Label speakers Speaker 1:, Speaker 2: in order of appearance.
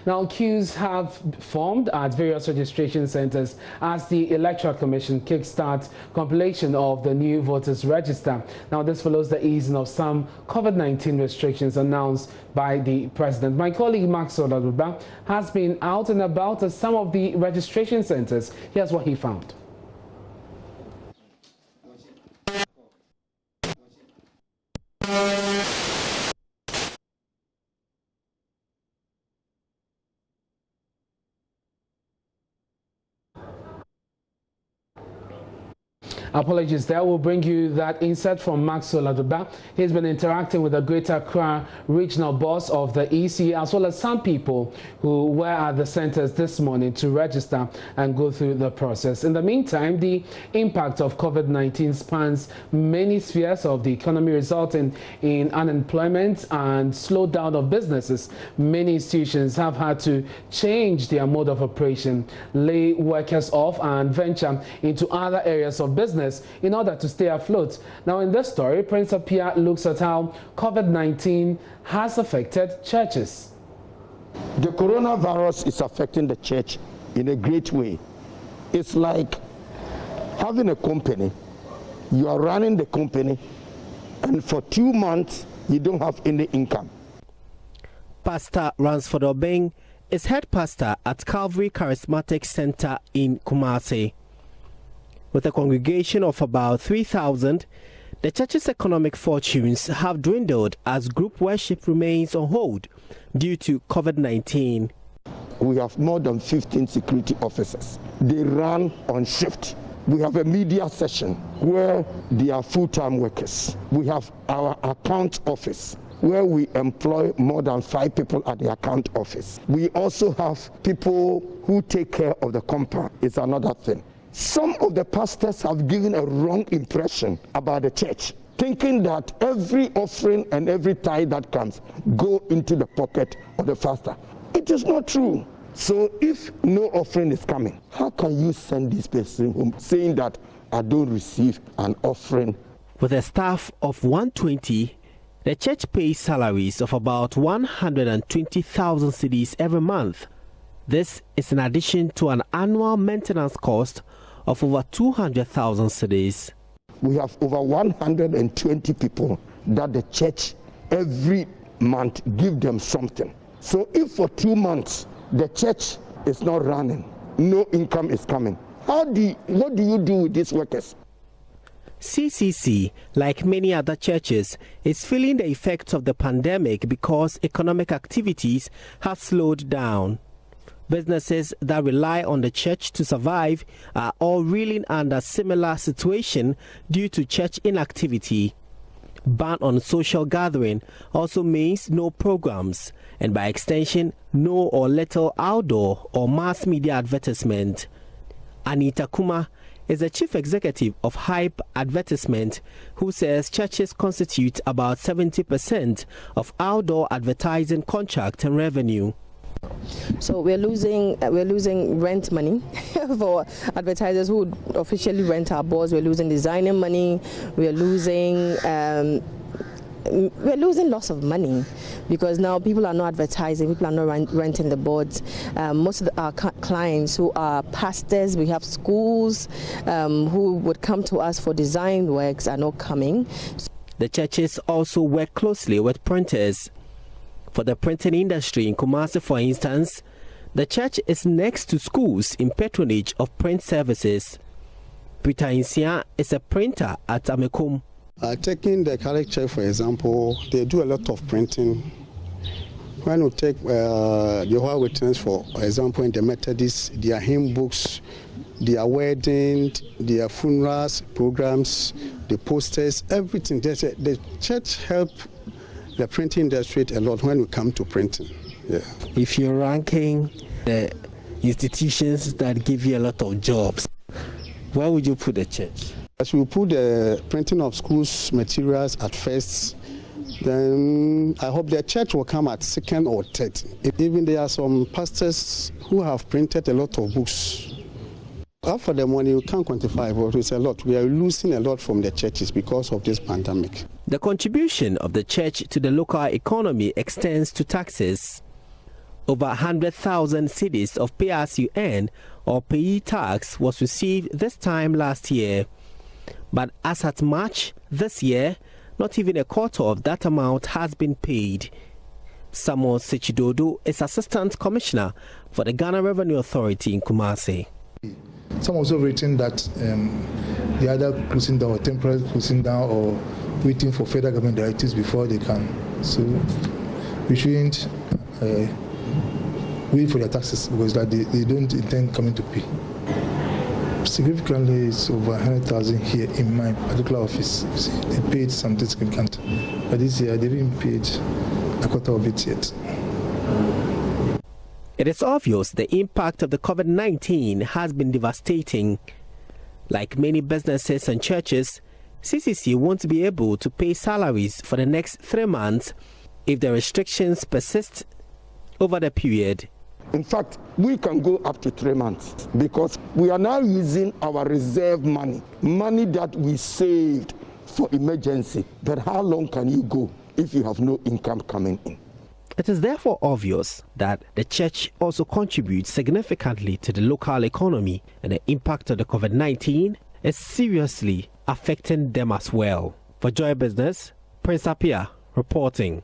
Speaker 1: Now, queues have formed at various registration centers as the Electoral Commission kickstarts compilation of the new voters register. Now, this follows the easing of some COVID-19 restrictions announced by the president. My colleague Maxwell Aduba has been out and about at some of the registration centers. Here's what he found. Apologies there. We'll bring you that insert from Maxwell Aduba. He's been interacting with the Greater Accra regional boss of the EC, as well as some people who were at the centers this morning to register and go through the process. In the meantime, the impact of COVID-19 spans many spheres of the economy, resulting in unemployment and slowdown of businesses. Many institutions have had to change their mode of operation, lay workers off, and venture into other areas of business in order to stay afloat. Now, in this story, Prince Apia looks at how COVID-19 has affected churches.
Speaker 2: The coronavirus is affecting the church in a great way. It's like having a company. You are running the company, and for 2 months, you don't have any income.
Speaker 3: Pastor Ransford Obeng is head pastor at Calvary Charismatic Center in Kumasi. With a congregation of about 3,000, the church's economic fortunes have dwindled as group worship remains on hold due to COVID-19.
Speaker 2: We have more than 15 security officers. They run on shift. We have a media session where they are full-time workers. We have our account office where we employ more than 5 people at the account office. We also have people who take care of the compound. It's another thing. Some of the pastors have given a wrong impression about the church, thinking that every offering and every tithe that comes go into the pocket of the pastor. It is not true. So if no offering is coming, how can you send this person home saying that I don't receive an offering?
Speaker 3: With a staff of 120, the church pays salaries of about 120,000 cedis every month. This is in addition to an annual maintenance cost of over 200,000 cedis.
Speaker 2: We have over 120 people that the church every month give them something. So if for 2 months the church is not running, no income is coming, what do you do with these workers?
Speaker 3: CCC, like many other churches, is feeling the effects of the pandemic because economic activities have slowed down. Businesses that rely on the church to survive are all reeling under similar situation due to church inactivity. Ban on social gathering also means no programs, and by extension, no or little outdoor or mass media advertisement. Anita Kuma is the chief executive of Hype Advertisement, who says churches constitute about 70% of outdoor advertising contract and revenue.
Speaker 4: So we're losing rent money for advertisers who would officially rent our boards. We're losing designing money. We're losing lots of money because now people are not advertising, people are not renting the boards. Most of our clients who are pastors, we have schools who would come to us for design works are not coming.
Speaker 3: The churches also work closely with printers. For the printing industry in Kumasi, for instance, the church is next to schools in patronage of print services. Peter Insia is a printer at Amekum.
Speaker 5: Taking the Catholic Church, for example, they do a lot of printing. When we take Jehovah's Witness, for example, in the Methodists, their hymn books, their weddings, their funerals, programs, the posters, everything. The church helps the printing industry a lot when we come to printing. Yeah.
Speaker 3: If you're ranking the institutions that give you a lot of jobs, where would you put the church?
Speaker 5: As we put the printing of schools materials at first, then I hope the church will come at second or third. Even there are some pastors who have printed a lot of books. For the money, you can't quantify, but it's a lot. We are losing a lot from the churches because of this pandemic.
Speaker 3: The contribution of the church to the local economy extends to taxes. Over 100,000 cedis of pay-as-you-earn or payee tax was received this time last year. But as at March this year, not even a quarter of that amount has been paid. Samuel Sechidodo is Assistant Commissioner for the Ghana Revenue Authority in Kumasi.
Speaker 6: Some also written that they either closing down or temporarily closing down or waiting for federal government directives before they can. So we shouldn't wait for their taxes because that they don't intend coming to pay. Significantly, it's over 100,000 here in my particular office. They paid something significant, but this year they haven't paid a quarter of it yet.
Speaker 3: It is obvious the impact of the COVID-19 has been devastating. Like many businesses and churches, CCC won't be able to pay salaries for the next 3 months if the restrictions persist over the period.
Speaker 2: In fact, we can go up to 3 months because we are now using our reserve money that we saved for emergency. But how long can you go if you have no income coming in?
Speaker 3: It is therefore obvious that the church also contributes significantly to the local economy, and the impact of the COVID-19 is seriously affecting them as well. For Joy Business, Prince Appiah reporting.